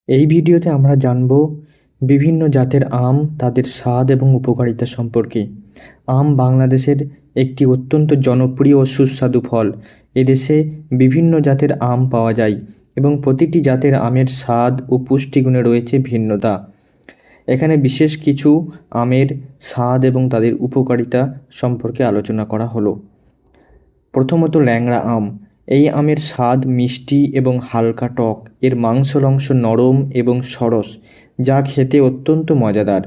এই ভিডিওতে আমরা জানব বিভিন্ন জাতের আম, তাদের স্বাদ এবং উপকারিতা সম্পর্কে। আম বাংলাদেশের একটি অত্যন্ত জনপ্রিয় ও সুস্বাদু ফল। এদেশে বিভিন্ন জাতের আম পাওয়া যায় এবং প্রতিটি জাতের আমের স্বাদ ও পুষ্টিগুণে রয়েছে ভিন্নতা। এখানে বিশেষ কিছু আমের স্বাদ এবং তাদের উপকারিতা সম্পর্কে আলোচনা করা হলো। প্রথমত ল্যাংড়া আম। এই আমের স্বাদ মিষ্টি এবং হালকা টক। এর মাংসল অংশ নরম এবং সরস, যা খেতে অত্যন্ত মজাদার।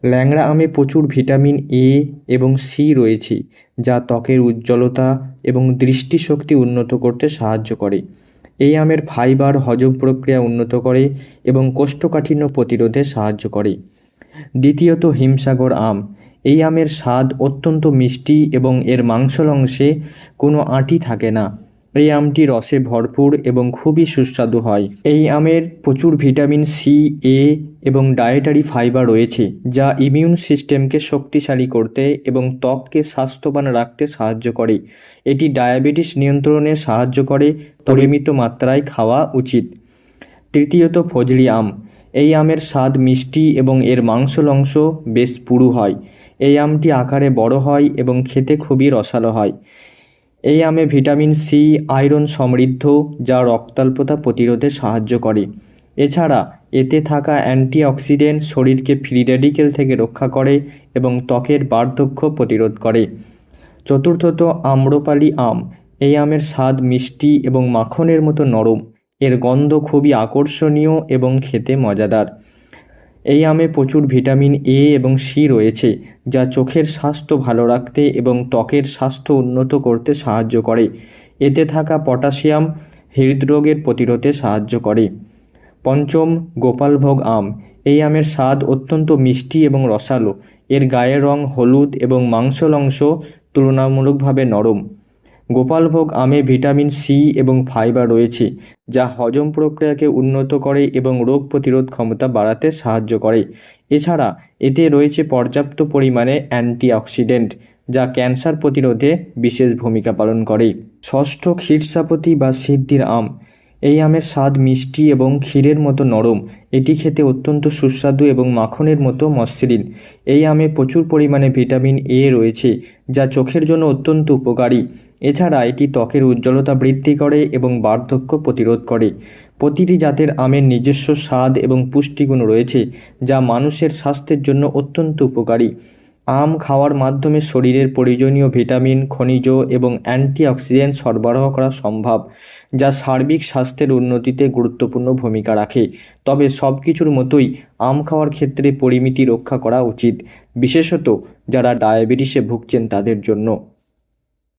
ল্যাংড়া আমে প্রচুর ভিটামিন এ এবং সি রয়েছে, যা ত্বকের উজ্জ্বলতা এবং দৃষ্টিশক্তি উন্নত করতে সাহায্য করে। এই আমের ফাইবার হজম প্রক্রিয়া উন্নত করে এবং কোষ্ঠকাঠিন্য প্রতিরোধে সাহায্য করে। দ্বিতীয়ত হিমসাগর আম। এই আমের স্বাদ অত্যন্ত মিষ্টি এবং এর মাংসল অংশে কোনো আঁটি থাকে না। এই আমটি রসে ভরপুর এবং খুবই সুস্বাদু হয়। এই আমের প্রচুর ভিটামিন সি, এ এবং ডায়েটারি ফাইবার রয়েছে, যা ইমিউন সিস্টেমকে শক্তিশালী করতে এবং ত্বককে স্বাস্থ্যবান রাখতে সাহায্য করে। এটি ডায়াবেটিস নিয়ন্ত্রণে সাহায্য করে, পরিমিত মাত্রায় খাওয়া উচিত। তৃতীয়ত ফজলি আম। এই আমের স্বাদ মিষ্টি এবং এর মাংসল অংশ বেশ পুরু হয়। এই আমটি আকারে বড় হয় এবং খেতে খুবই রসালো হয়। এই আমে ভিটামিন সি, আয়রন সমৃদ্ধ, যা রক্তাল্পতা প্রতিরোধে সাহায্য করে। এছাড়া এতে থাকা অ্যান্টিঅক্সিডেন্ট শরীরকে ফ্রি রেডিকেল থেকে রক্ষা করে এবং ত্বকের বার্ধক্য প্রতিরোধ করে। চতুর্থত আম্রপালি আম। এই আমের স্বাদ মিষ্টি এবং মাখনের মতো নরম। এর গন্ধ খুবই আকর্ষণীয় এবং খেতে মজাদার। এই আমে প্রচুর ভিটামিন এ এবং সি রয়েছে, যা চোখের স্বাস্থ্য ভালো রাখতে এবং ত্বকের স্বাস্থ্য উন্নত করতে সাহায্য করে। এতে থাকা পটাশিয়াম হৃদরোগের প্রতিরোধে সাহায্য করে। পঞ্চম, গোপালভোগ আম। এই আমের স্বাদ অত্যন্ত মিষ্টি এবং রসালো। এর গায়ের রং হলুদ এবং মাংসল অংশ তুলনামূলকভাবে নরম। গোপালভোগ আমে ভিটামিন সি এবং ফাইবার রয়েছে, যা হজম প্রক্রিয়াকে উন্নত করে এবং রোগ প্রতিরোধ ক্ষমতা বাড়াতে সাহায্য করে। এছাড়া এতে রয়েছে পর্যাপ্ত পরিমাণে অ্যান্টিঅক্সিডেন্ট, যা ক্যান্সার প্রতিরোধে বিশেষ ভূমিকা পালন করে। ষষ্ঠ, ক্ষীরসাপতি বা সিদ্ধির আম। এই আমের স্বাদ মিষ্টি এবং ক্ষীরের মতো নরম। এটি খেতে অত্যন্ত সুস্বাদু এবং মাখনের মতো মসৃণ। এই আমে প্রচুর পরিমাণে ভিটামিন এ রয়েছে, যা চোখের জন্য অত্যন্ত উপকারী। এছাড়া এটি ত্বকের উজ্জ্বলতা বৃদ্ধি করে এবং বার্ধক্য প্রতিরোধ করে। প্রতিটি জাতের আমের নিজস্ব স্বাদ এবং পুষ্টিগুণ রয়েছে, যা মানুষের স্বাস্থ্যের জন্য অত্যন্ত উপকারী। আম খাওয়ার মাধ্যমে শরীরের প্রয়োজনীয় ভিটামিন, খনিজ এবং অ্যান্টিঅক্সিডেন্ট সরবরাহ করা সম্ভব, যা সার্বিক স্বাস্থ্যের উন্নতিতে গুরুত্বপূর্ণ ভূমিকা রাখে। তবে সব কিছুর মতোই আম খাওয়ার ক্ষেত্রে পরিমিতি রক্ষা করা উচিত, বিশেষত যারা ডায়াবেটিসে ভুগছেন তাদের জন্য।